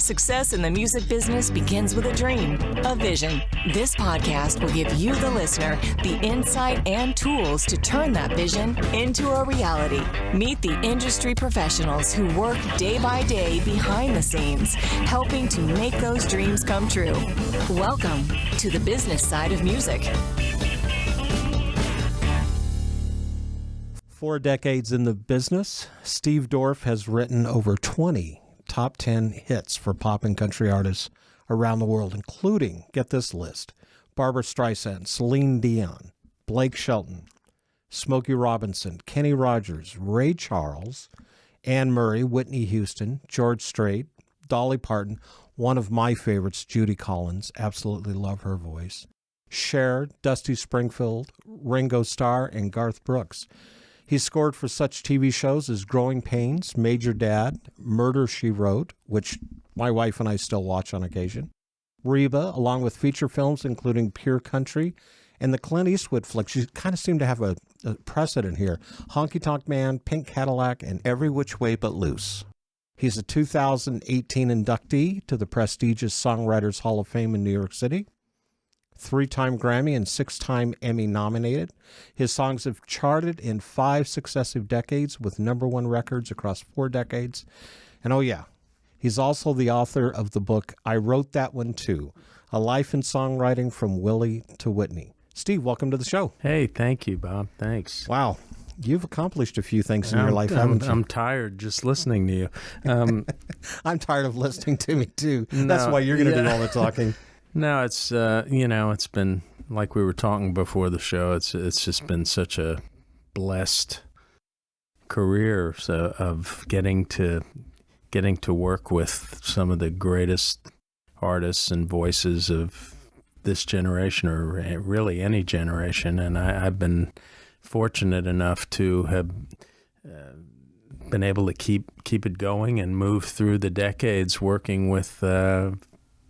Success in the music business begins with a dream, a vision. This podcast will give you, the listener, the insight and tools to turn that vision into a reality. Meet the industry professionals who work day by day behind the scenes, helping to make those dreams come true. Welcome to the business side of music. 4 decades in the business, Steve Dorff has written over 20 top 10 hits for pop and country artists around the world, including, get this list, Barbra Streisand, Celine Dion, Blake Shelton, Smokey Robinson, Kenny Rogers, Ray Charles, Anne Murray, Whitney Houston, George Strait, Dolly Parton, one of my favorites, Judy Collins, absolutely love her voice, Cher, Dusty Springfield, Ringo Starr, and Garth Brooks. He scored for such TV shows as Growing Pains, Major Dad, Murder, She Wrote, which my wife and I still watch on occasion, Reba, along with feature films including Pure Country, and the Clint Eastwood flicks. You kind of seem to have a precedent here. Honky Tonk Man, Pink Cadillac, and Every Which Way But Loose. He's a 2018 inductee to the prestigious Songwriters Hall of Fame in New York City. 3-time Grammy and 6-time Emmy nominated. His songs have charted in 5 successive decades with #1 records across 4 decades. And oh yeah, he's also the author of the book, I Wrote That One Too, A Life in Songwriting from Willie to Whitney. Steve, welcome to the show. Hey, thank you, Bob. Thanks. Wow. You've accomplished a few things in your life, haven't you? I'm tired just listening to you. I'm tired of listening to me, too. That's why you're going to do all the talking. No, it's, it's been, like we were talking before the show, it's just been such a blessed career of getting to work with some of the greatest artists and voices of this generation, or really any generation. And I've been fortunate enough to have been able to keep it going and move through the decades working with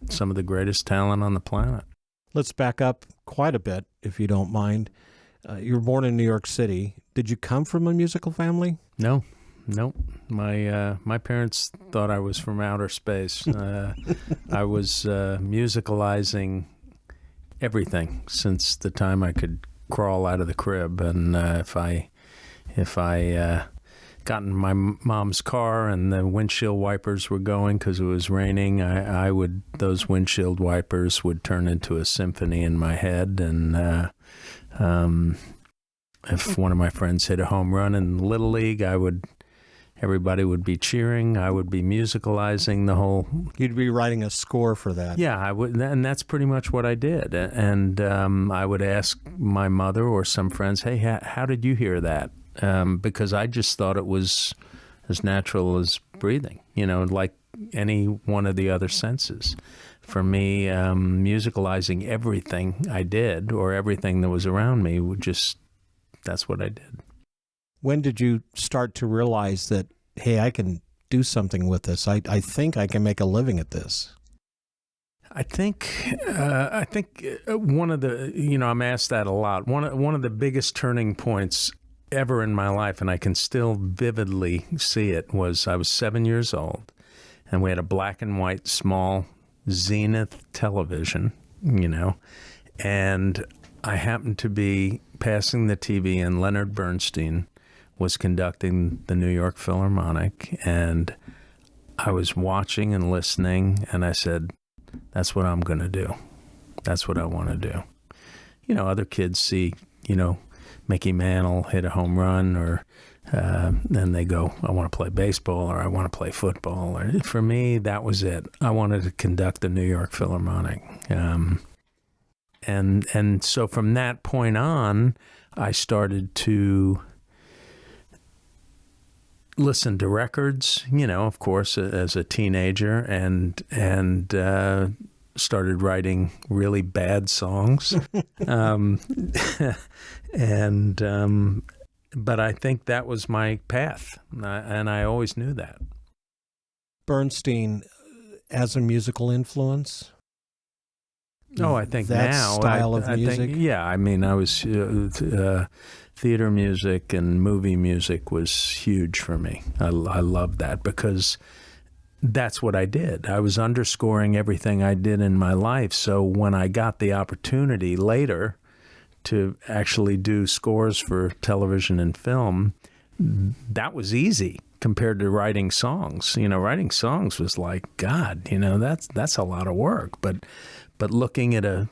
some of the greatest talent on the planet. Let's back up quite a bit, if you don't mind. You were born in New York City. Did you come from a musical family? No. My parents thought I was from outer space. I was musicalizing everything since the time I could crawl out of the crib. And if I got in my mom's car and the windshield wipers were going because it was raining, those windshield wipers would turn into a symphony in my head. And if one of my friends hit a home run in Little League, everybody would be cheering. I would be musicalizing the whole. You'd be writing a score for that. Yeah, I would, and that's pretty much what I did. And I would ask my mother or some friends, "Hey, how did you hear that?" Because I just thought it was as natural as breathing, like any one of the other senses. For me, musicalizing everything I did or everything that was around me, that's what I did. When did you start to realize that, hey, I can do something with this? I think I can make a living at this. I think one of the, I'm asked that a lot. One of the biggest turning points ever in my life, and I can still vividly see it, was I was 7 years old, and we had a black and white small Zenith television, and I happened to be passing the TV, and Leonard Bernstein was conducting the New York Philharmonic, and I was watching and listening, and I said, that's what I'm going to do. That's what I want to do. Other kids see, Mickey Mantle hit a home run, or then they go, I want to play baseball, or I want to play football. Or for me, that was it. I wanted to conduct the New York Philharmonic. And so from that point on, I started to listen to records, of course, as a teenager, and started writing really bad songs. But I think that was my path, and I always knew that. Bernstein as a musical influence? Oh, I think that now style of music. I was theater music and movie music was huge for me. I loved that because that's what I did. I was underscoring everything I did in my life. So when I got the opportunity later to actually do scores for television and film, that was easy compared to writing songs. Writing songs was like, God, that's a lot of work. But looking at a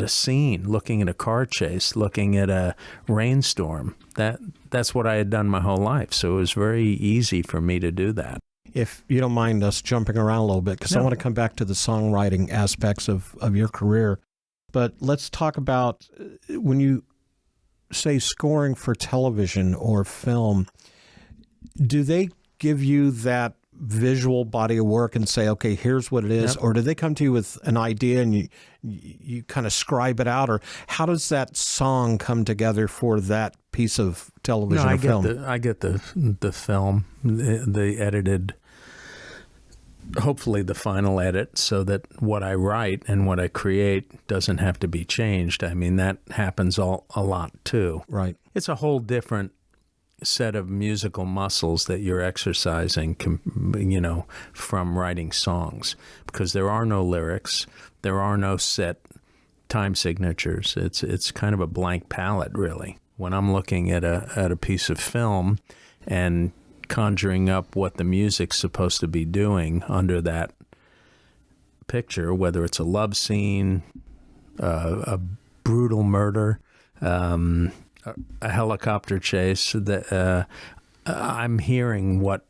scene, looking at a car chase, looking at a rainstorm, that's what I had done my whole life. So it was very easy for me to do that. If you don't mind us jumping around a little bit, because I want to come back to the songwriting aspects of your career. But let's talk about when you say scoring for television or film, do they give you that visual body of work and say, okay, here's what it is? Yep. Or do they come to you with an idea and you kind of scribe it out? Or how does that song come together for that piece of television or film? I get the film, the edited, hopefully the final edit, so that what I write and what I create doesn't have to be changed. I mean, that happens a lot too. Right. It's a whole different set of musical muscles that you're exercising, from writing songs, because there are no lyrics, there are no set time signatures. It's kind of a blank palette, really. When I'm looking at a piece of film and conjuring up what the music's supposed to be doing under that picture, whether it's a love scene, a brutal murder, a helicopter chase, that I'm hearing what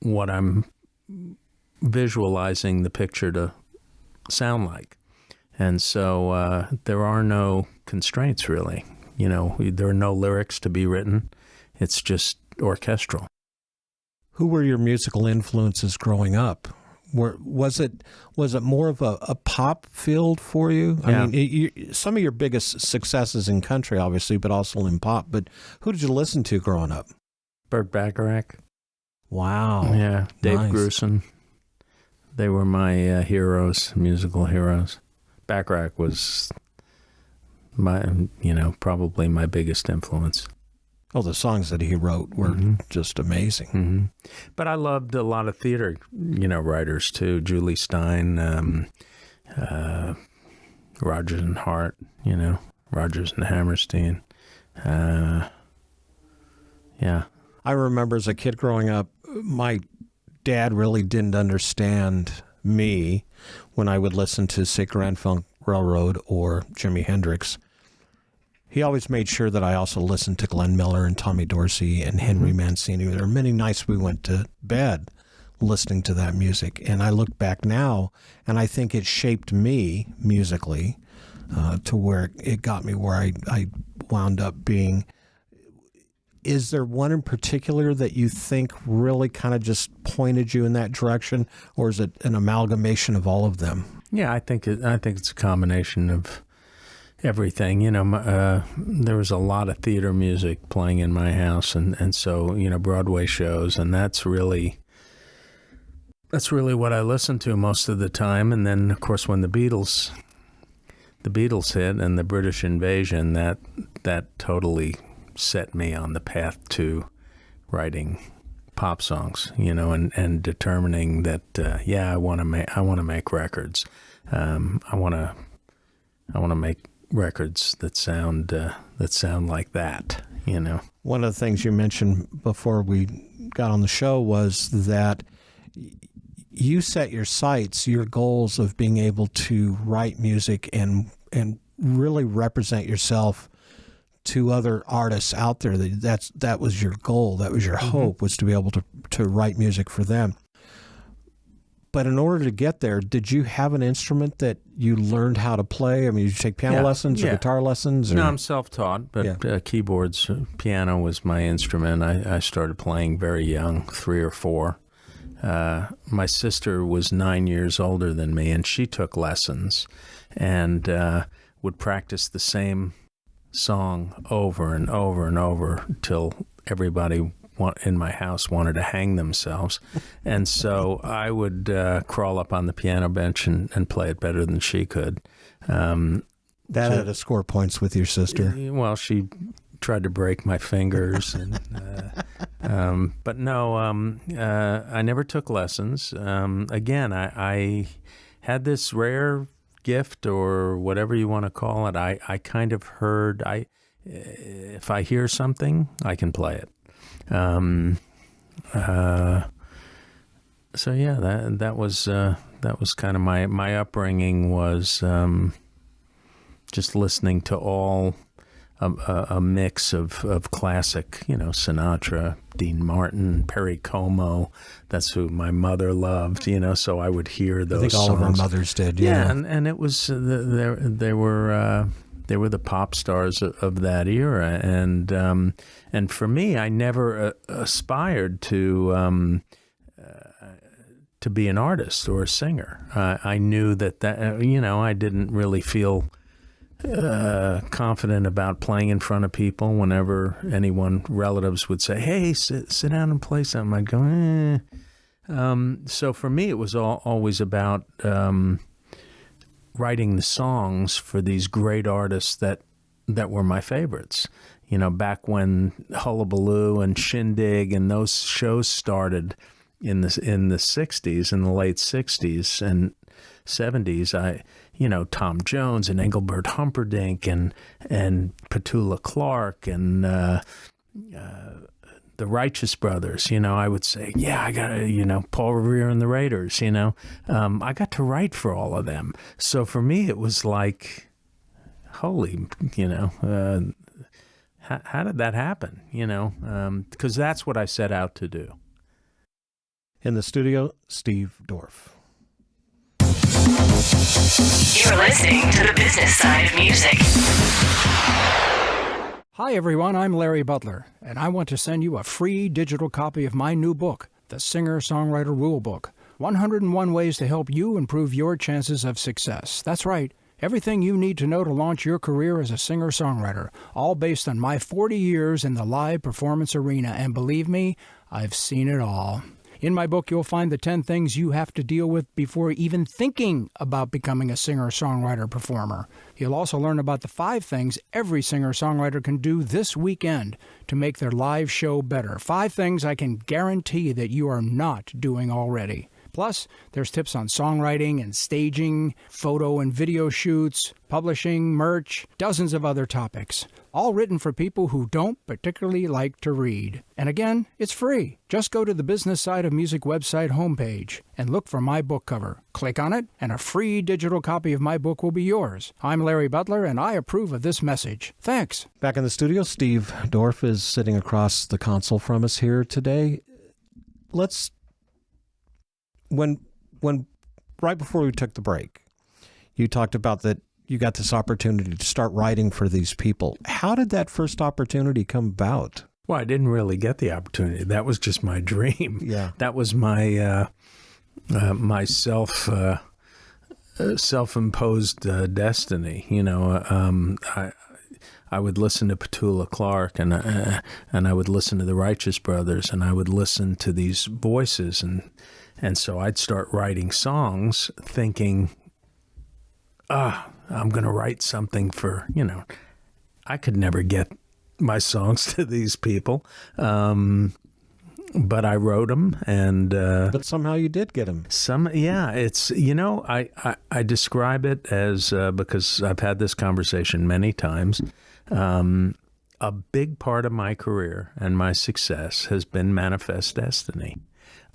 I'm visualizing the picture to sound like. And so there are no constraints, really. There are no lyrics to be written. It's just orchestral. Who were your musical influences growing up? Was it more of a pop field for you? Yeah. I mean, some of your biggest successes in country, obviously, but also in pop. But who did you listen to growing up? Burt Bacharach. Wow. Yeah. Dave Nice. Grusin. They were my heroes, musical heroes. Bacharach was probably my biggest influence. Oh, the songs that he wrote were just amazing. Mm-hmm. But I loved a lot of theater, writers too. Julie Stein, Rodgers and Hart, Rodgers and Hammerstein. Yeah. I remember as a kid growing up, my dad really didn't understand me when I would listen to, say, Grand Funk Railroad or Jimi Hendrix. He always made sure that I also listened to Glenn Miller and Tommy Dorsey and Henry Mancini. There were many nights we went to bed listening to that music. And I look back now, and I think it shaped me musically to where it got me where I wound up being. Is there one in particular that you think really kind of just pointed you in that direction, or is it an amalgamation of all of them? Yeah, I think it's a combination of everything. There was a lot of theater music playing in my house, and so Broadway shows, and that's really what I listened to most of the time. And then, of course, when the Beatles hit and the British invasion, that totally set me on the path to writing pop songs, and determining that I want to make records. I want to make records that sound like that. One of the things you mentioned before we got on the show was that you set your sights, your goals of being able to write music and really represent yourself to other artists out there. That was your goal. That was your hope, was to be able to write music for them. But in order to get there, did you have an instrument that you learned how to play? I mean, did you take piano lessons or guitar lessons? Or? No, I'm self-taught, but keyboards, piano was my instrument. I started playing very young, 3 or 4. My sister was 9 years older than me, and she took lessons and would practice the same song over and over and over till everybody in my house wanted to hang themselves. And so I would crawl up on the piano bench and play it better than she could. That had to score points with your sister. Well, she tried to break my fingers. And, but no, I never took lessons. Again, I had this rare gift, or whatever you want to call it. I kind of heard, if I hear something, I can play it. So yeah, that was kind of my upbringing, was just listening to all a mix of classic, Sinatra, Dean Martin, Perry Como. That's who my mother loved, so I would hear those. I think all songs. of our mothers did. Yeah, and it was they were the pop stars of that era, and for me, I never aspired to be an artist or a singer. I knew that I didn't really feel confident about playing in front of people. Whenever relatives would say, "Hey, sit down and play something," I'd go, "Eh." So for me, it was always about writing the songs for these great artists that were my favorites. Back when Hullabaloo and Shindig and those shows started in the 60s, in the late 60s and 70s, Tom Jones and Engelbert Humperdinck and Petula Clark and the Righteous Brothers, I would say, yeah, I got to, Paul Revere and the Raiders, I got to write for all of them. So for me, it was like, holy, how did that happen? Because that's what I set out to do. In the studio, Steve Dorff. You're listening to the business side of music. Hi, everyone. I'm Larry Butler, and I want to send you a free digital copy of my new book, The Singer-Songwriter Rulebook, 101 Ways to Help You Improve Your Chances of Success. That's right. Everything you need to know to launch your career as a singer-songwriter, all based on my 40 years in the live performance arena, and believe me, I've seen it all. In my book, you'll find the 10 things you have to deal with before even thinking about becoming a singer-songwriter performer. You'll also learn about the 5 things every singer-songwriter can do this weekend to make their live show better. 5 things I can guarantee that you are not doing already. Plus, there's tips on songwriting and staging, photo and video shoots, publishing, merch, dozens of other topics. All written for people who don't particularly like to read. And again, it's free. Just go to the Business Side of Music website homepage and look for my book cover. Click on it, and a free digital copy of my book will be yours. I'm Larry Butler, and I approve of this message. Thanks. Back in the studio, Steve Dorff is sitting across the console from us here today. When right before we took the break, you talked about that you got this opportunity to start writing for these people. How did that first opportunity come about? Well, I didn't really get the opportunity. That was just my dream. Yeah. That was my my self-imposed destiny. I would listen to Petula Clark and I would listen to the Righteous Brothers, and I would listen to these voices, and so I'd start writing songs thinking, I'm going to write something for, I could never get my songs to these people. But I wrote them, and but somehow you did get them. It's I describe it as because I've had this conversation many times. A big part of my career and my success has been manifest destiny.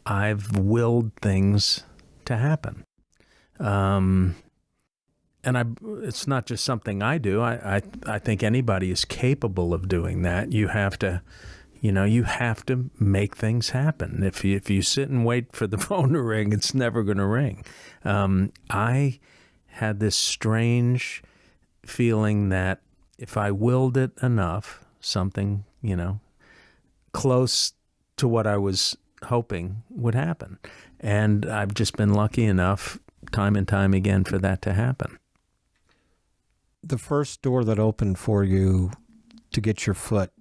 I've willed things to happen, and it's not just something I do. I think anybody is capable of doing that. You have to. You have to make things happen. If you sit and wait for the phone to ring, it's never going to ring. I had this strange feeling that if I willed it enough, something, close to what I was hoping would happen. And I've just been lucky enough time and time again for that to happen. The first door that opened for you to get your foot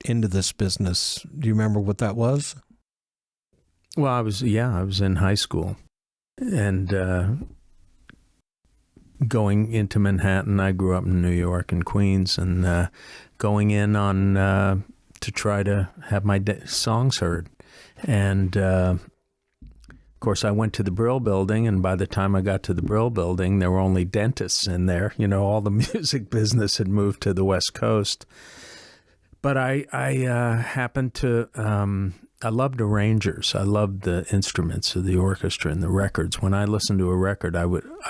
into this business, do you remember what that was? Well, I was in high school, and going into Manhattan. I grew up in New York and Queens, and going in on to try to have my songs heard. And of course, I went to the Brill Building, and by the time I got to the Brill Building, there were only dentists in there. You know, all the music business had moved to the West Coast. But I happened to, I loved arrangers. I loved the instruments of the orchestra and the records. When I listened to a record, I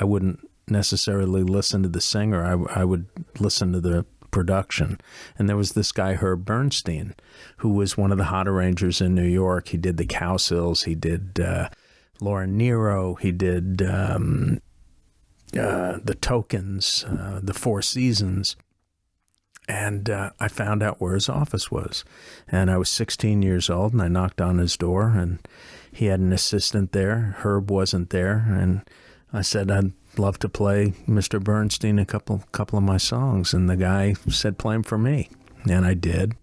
wouldn't necessarily listen to the singer. I would listen to the production. And there was this guy, Herb Bernstein, who was one of the hot arrangers in New York. He did the Cowsills. He did Laura Nyro. He did the Tokens, the Four Seasons. And I found out where his office was. And I was 16 years old, and I knocked on his door, and he had an assistant there. Herb wasn't there. And I said, I'd love to play Mr. Bernstein a couple of my songs. And the guy said, play them for me. And I did.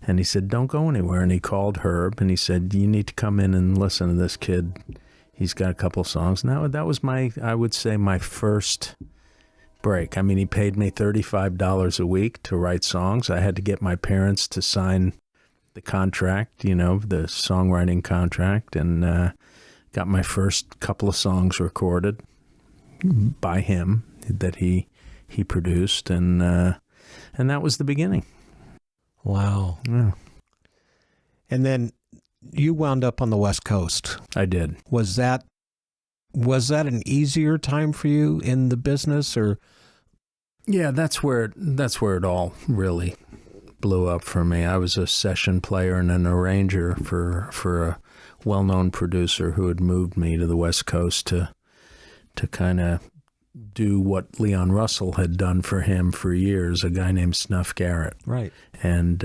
And he said, don't go anywhere. And he called Herb, and he said, you need to come in and listen to this kid. He's got a couple of songs. And that was I would say, my first break. I mean, he paid me $35 a week to write songs. I had to get my parents to sign the contract, the songwriting contract, and got my first couple of songs recorded by him that he produced, and that was the beginning. Wow. Yeah. And then you wound up on the West Coast. I did. Was that an easier time for you in the business, or? Yeah, that's where it all really blew up for me. I was a session player and an arranger for a well-known producer who had moved me to the West Coast to kind of do what Leon Russell had done for him for years, a guy named Snuff Garrett. Right. And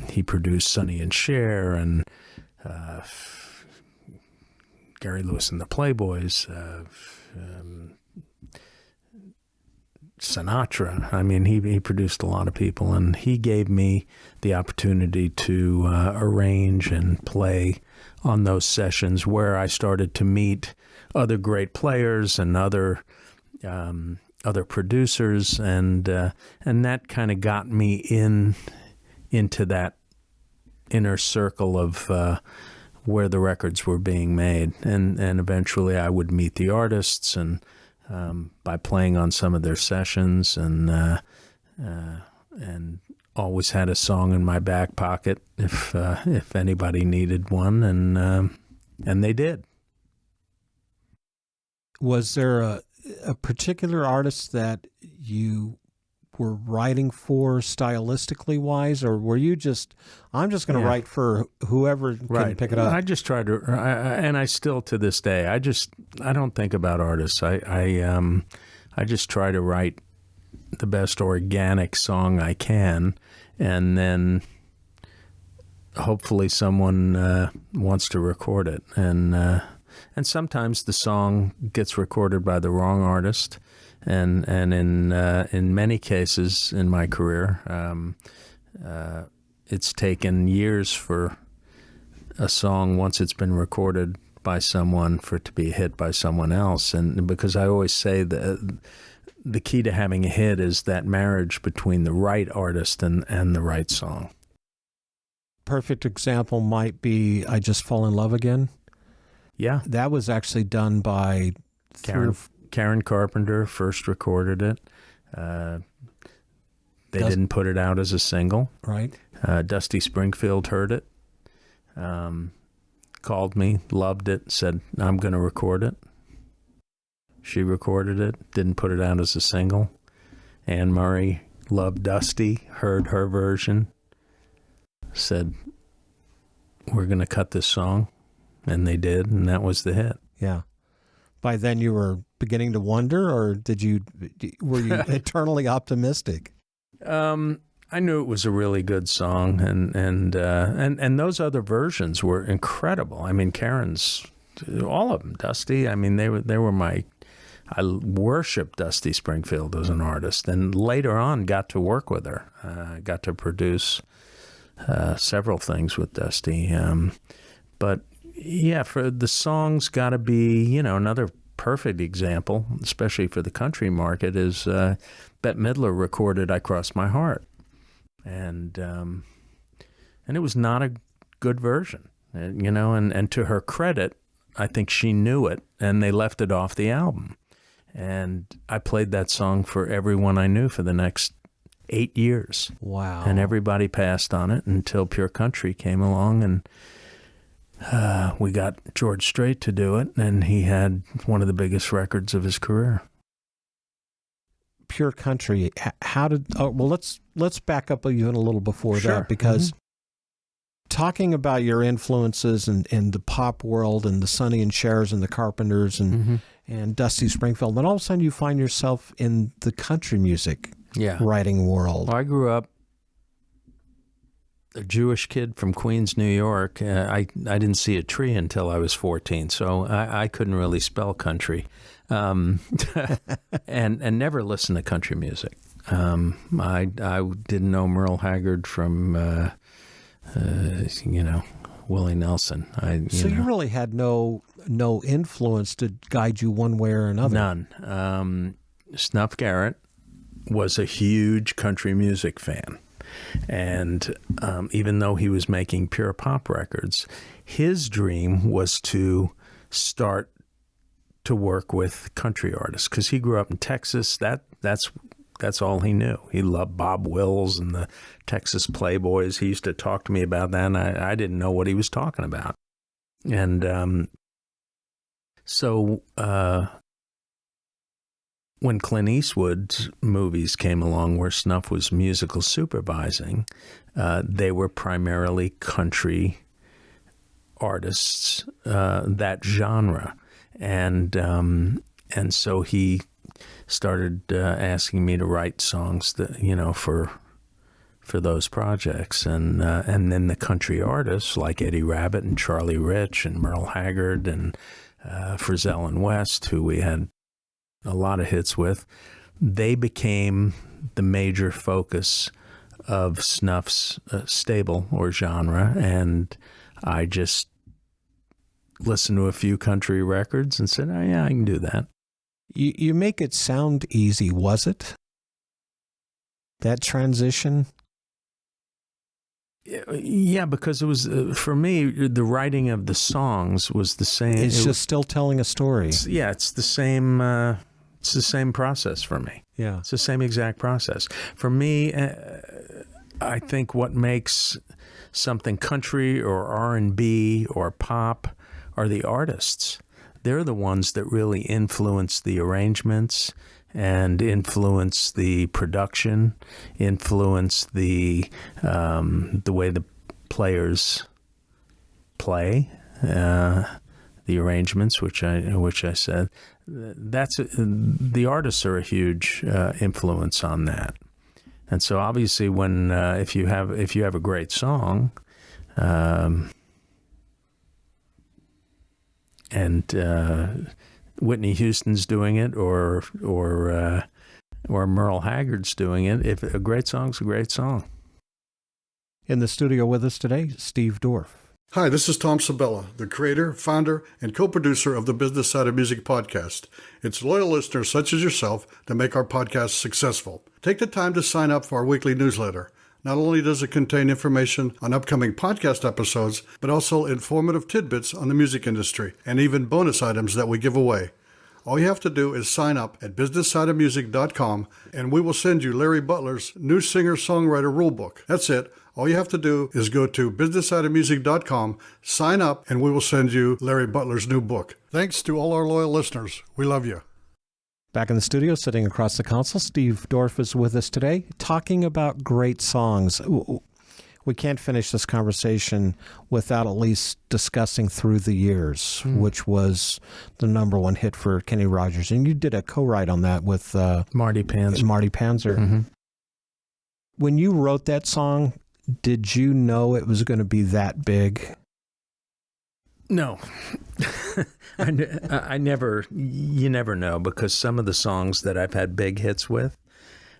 he produced Sonny and Cher and Gary Lewis and the Playboys, Sinatra. I mean, he produced a lot of people, and he gave me the opportunity to arrange and play on those sessions where I started to meet other great players and other producers, and that kind of got me into that inner circle of where the records were being made, and eventually I would meet the artists, and by playing on some of their sessions, and always had a song in my back pocket if anybody needed one, and they did. Was there a particular artist that you were writing for stylistically wise, or were you just, I'm just going to write for whoever can pick it up? I just tried to, and I still to this day, I don't think about artists. I just try to write the best organic song I can, and then hopefully someone wants to record it. And sometimes the song gets recorded by the wrong artist. And in many cases in my career, it's taken years for a song, once it's been recorded by someone, for it to be a hit by someone else. And because I always say that the key to having a hit is that marriage between the right artist and the right song. Perfect example might be I Just Fall in Love Again. Yeah. That was actually done by Karen Carpenter first recorded it. They didn't put it out as a single. Right. Dusty Springfield heard it, called me, loved it, said, I'm going to record it. She recorded it, didn't put it out as a single. Anne Murray loved Dusty, heard her version, said, we're going to cut this song. And they did, and that was the hit. Yeah. By then you were beginning to wonder, or were you eternally optimistic? I knew it was a really good song, and those other versions were incredible. I mean, Karen's, all of them, Dusty. I mean, they were I worshiped Dusty Springfield as an artist, and later on got to work with her. Got to produce several things with Dusty, but. Yeah, for the song's got to be, another perfect example, especially for the country market, is Bette Midler recorded "I Crossed My Heart," and it was not a good version, And to her credit, I think she knew it, and they left it off the album. And I played that song for everyone I knew for the next 8 years. Wow! And everybody passed on it until Pure Country came along, and we got George Strait to do it, and he had one of the biggest records of his career. Pure Country. How did? Oh, well, let's back up even a little before that, because talking about your influences in the pop world and the Sonny and Chers and the Carpenters and Dusty Springfield, then all of a sudden you find yourself in the country music writing world. Well, I grew up a Jewish kid from Queens, New York. I didn't see a tree until I was 14, so I couldn't really spell country, and never listened to country music. I didn't know Merle Haggard from Willie Nelson. So you really had no influence to guide you one way or another. None. Snuff Garrett was a huge country music fan. And even though he was making pure pop records, his dream was to start to work with country artists, because he grew up in Texas. That's all he knew. He loved Bob Wills and the Texas Playboys. He used to talk to me about that, and I didn't know what he was talking about. And so when Clint Eastwood's movies came along where Snuff was musical supervising, they were primarily country artists, that genre. And so he started asking me to write songs that, for those projects. And then the country artists like Eddie Rabbitt and Charlie Rich and Merle Haggard and Frizzell and West, who we had a lot of hits with, they became the major focus of Snuff's stable or genre, and I just listened to a few country records and said, oh, yeah, I can do that. You make it sound easy, was it? That transition? Yeah, because it was, for me, the writing of the songs was the same. It's just still telling a story. It's the same. It's the same process for me. Yeah, it's the same exact process for me. I think what makes something country or R&B or pop are the artists. They're the ones that really influence the arrangements and influence the production, influence the way the players play, the arrangements, which I said. The artists are a huge influence on that. And so obviously when if you have a great song, and Whitney Houston's doing it, or Merle Haggard's doing it, if a great song's a great song. In the studio with us today, Steve Dorff. Hi, this is Tom Sabella, the creator, founder, and co-producer of the Business Side of Music podcast. It's loyal listeners such as yourself that make our podcast successful. Take the time to sign up for our weekly newsletter. Not only does it contain information on upcoming podcast episodes, but also informative tidbits on the music industry and even bonus items that we give away. All you have to do is sign up at businesssideofmusic.com, and we will send you Larry Butler's new singer-songwriter rulebook. That's it. All you have to do is go to businesssideofmusic.com, sign up, and we will send you Larry Butler's new book. Thanks to all our loyal listeners. We love you. Back in the studio, sitting across the console, Steve Dorff is with us today, talking about great songs. We can't finish this conversation without at least discussing Through the Years, which was the #1 hit for Kenny Rogers. And you did a co-write on that with Marty Panzer. Mm-hmm. When you wrote that song, did you know it was going to be that big? No. I never, you never know, because some of the songs that I've had big hits with,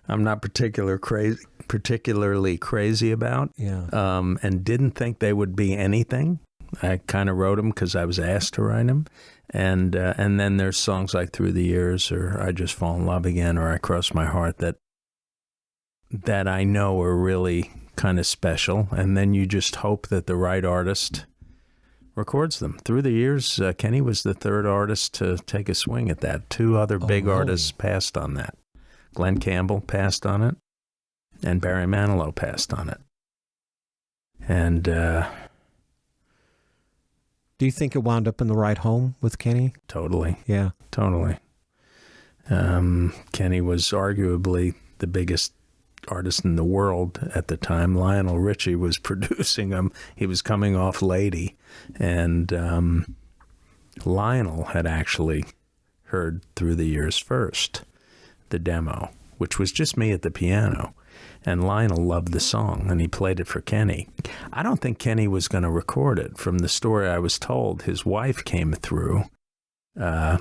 I'm not particularly crazy about, yeah. And didn't think they would be anything. I kind of wrote them because I was asked to write them. And then there's songs like Through the Years or I Just Fall in Love Again or I Cross My Heart that I know are really kind of special. And then you just hope that the right artist records them. Through the Years, Kenny was the third artist to take a swing at that. Two other big artists passed on that. Glenn Campbell passed on it, and Barry Manilow passed on it. And do you think it wound up in the right home with Kenny? Totally. Yeah. Totally. Kenny was arguably the biggest artist in the world at the time. Lionel Richie was producing him. He was coming off Lady, and Lionel had actually heard Through the Years first, the demo, which was just me at the piano, and Lionel loved the song, and he played it for Kenny. I don't think Kenny was going to record it. From the story I was told, his wife came through the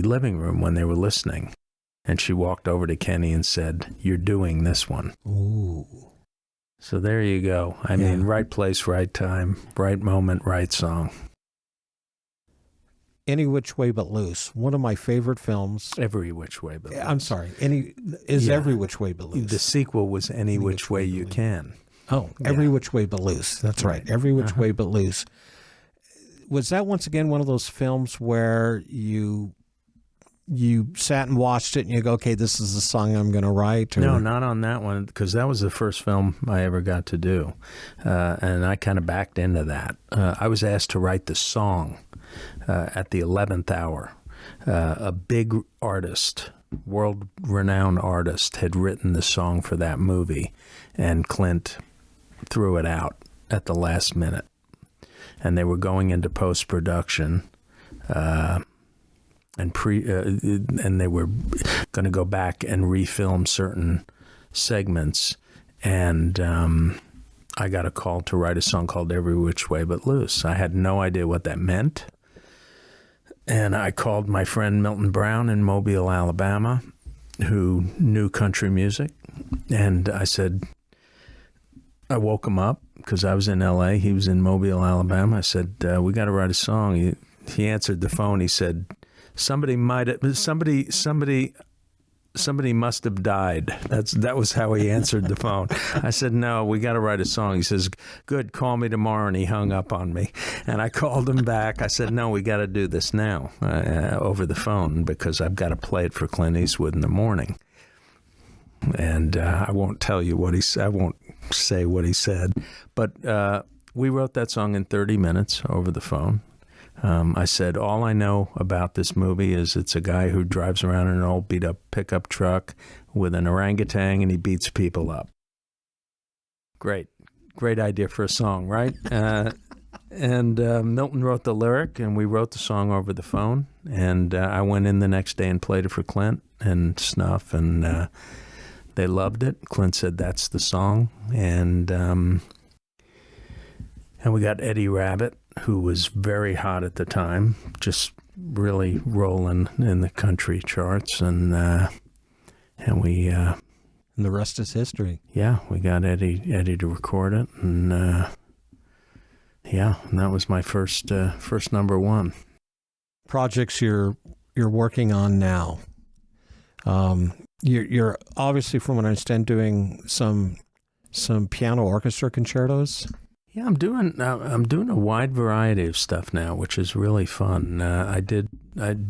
living room when they were listening, and she walked over to Kenny and said, "You're doing this one." Ooh. So there you go. I mean, right place, right time, right moment, right song. Any Which Way But Loose, one of my favorite films. Every Which Way But Loose. I'm sorry. Every Which Way But Loose. The sequel was Any Which Way You Can. Oh, Every Which Way But Loose. That's right. Every Which Way But Loose. Was that once again one of those films where you sat and watched it and you go, okay, this is the song I'm going to write? Or? No, not on that one, because that was the first film I ever got to do. And I kind of backed into that. I was asked to write the song at the 11th hour. A big artist, world-renowned artist, had written the song for that movie, and Clint threw it out at the last minute. And they were going into post-production, and they were going to go back and refilm certain segments, and I got a call to write a song called Every Which Way But Loose. I had no idea what that meant, and I called my friend Milton Brown in Mobile, Alabama, who knew country music, and I said, I woke him up because I was in L.A., he was in Mobile, Alabama. I said, we got to write a song. He answered the phone. He said, somebody must have died. That was how he answered the phone. I said, no, we got to write a song. He says, good, call me tomorrow. And he hung up on me. And I called him back. I said, no, we got to do this now over the phone because I've got to play it for Clint Eastwood in the morning. And I won't tell you what he said. I won't say what he said. But we wrote that song in 30 minutes over the phone. I said, all I know about this movie is it's a guy who drives around in an old beat-up pickup truck with an orangutan, and he beats people up. Great idea for a song, right? And Milton wrote the lyric, and we wrote the song over the phone. And I went in the next day and played it for Clint and Snuff, and they loved it. Clint said, that's the song. And we got Eddie Rabbitt, who was very hot at the time, just really rolling in the country charts, and we and the rest is history. Yeah, we got Eddie to record it, and and that was my first number one. Projects you're working on now. You're obviously, from what I understand, doing some piano orchestra concertos. Yeah, I'm doing a wide variety of stuff now, which is really fun.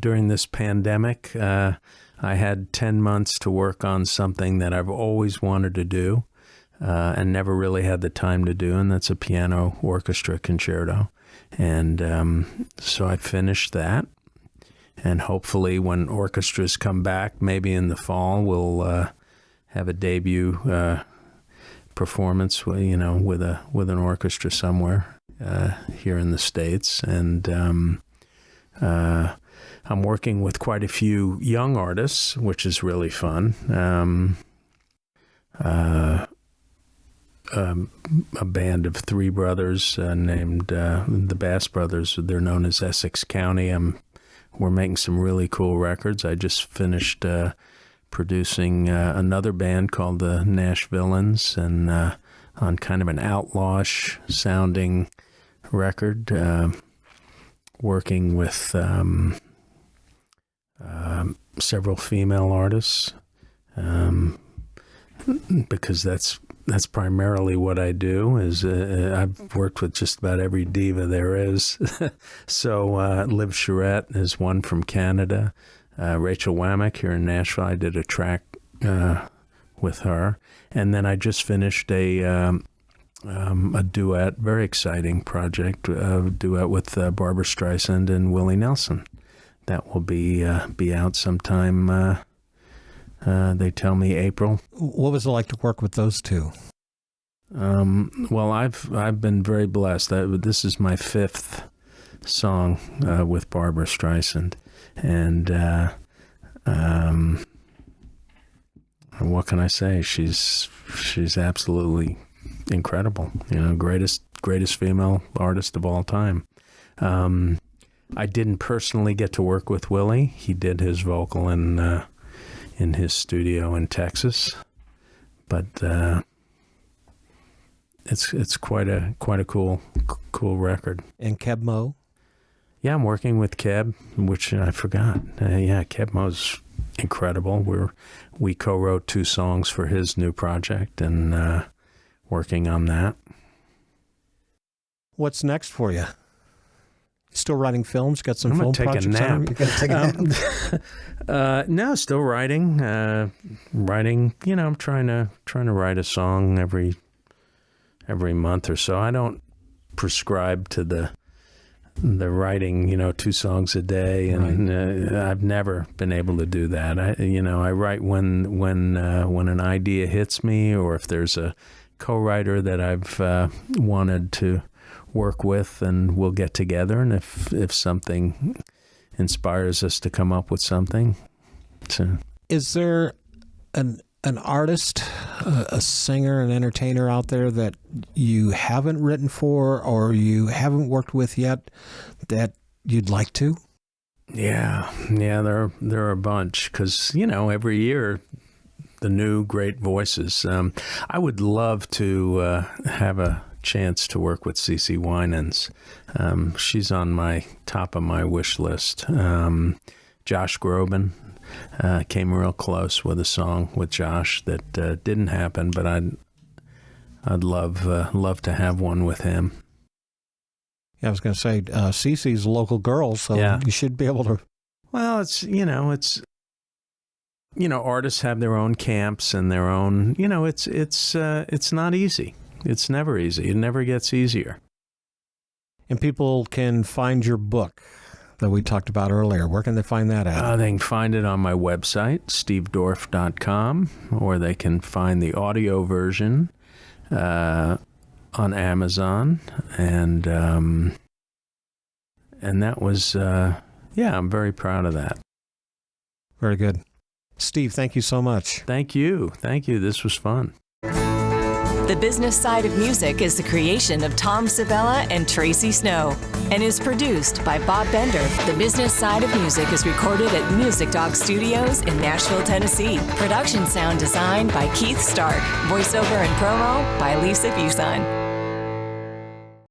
During this pandemic, I had 10 months to work on something that I've always wanted to do and never really had the time to do, and that's a piano orchestra concerto. And so I finished that, and hopefully when orchestras come back, maybe in the fall, we'll have a debut performance, with an orchestra somewhere here in the States, and I'm working with quite a few young artists, which is really fun. A band of three brothers named the Bass Brothers. They're known as Essex County. We're making some really cool records. I just finished producing another band called the Nashvillans, and on kind of an outlawish sounding record, working with several female artists, because that's primarily what I do. Is I've worked with just about every diva there is. So Liv Charette is one from Canada. Rachel Wammack here in Nashville. I did a track with her, and then I just finished a duet, very exciting project, a duet with Barbra Streisand and Willie Nelson. That will be out sometime. They tell me April. What was it like to work with those two? Well, I've been very blessed. This is my 5th song with Barbra Streisand, and what can I say? She's absolutely incredible. Greatest female artist of all time. I didn't personally get to work with Willie. He did his vocal in his studio in Texas, but it's quite a cool record. And Keb Mo? Yeah, I'm working with Keb, which I forgot. Keb Mo's incredible. We co-wrote 2 songs for his new project, and working on that. What's next for you? Still writing films? Got some film projects? I'm going to take a nap. No, still writing. Writing. I'm trying to write a song every month or so. I don't prescribe to the writing, 2 songs a day, and right. I've never been able to do that. I write when an idea hits me, or if there's a co-writer that I've wanted to work with, and we'll get together, and if something inspires us to come up with something. So. Is there an artist, a singer, an entertainer out there that you haven't written for or you haven't worked with yet that you'd like to? Yeah, there are a bunch, because every year the new great voices. I would love to have a chance to work with CeCe Winans. She's on my top of my wish list. Josh Groban came real close with a song with Josh that didn't happen, but I'd love to have one with him. Yeah, I was going to say CeCe's a local girl, so you should be able to. Well, artists have their own camps and their own. It's not easy. It's never easy. It never gets easier. And people can find your book that we talked about earlier. Where can they find that at? They can find it on my website, stevedorff.com, or they can find the audio version on Amazon. And that was, I'm very proud of that. Very good. Steve, thank you so much. Thank you. This was fun. The Business Side of Music is the creation of Tom Sabella and Tracy Snow and is produced by Bob Bender. The Business Side of Music is recorded at Music Dog Studios in Nashville, Tennessee. Production sound design by Keith Stark. Voiceover and promo by Lisa Busan.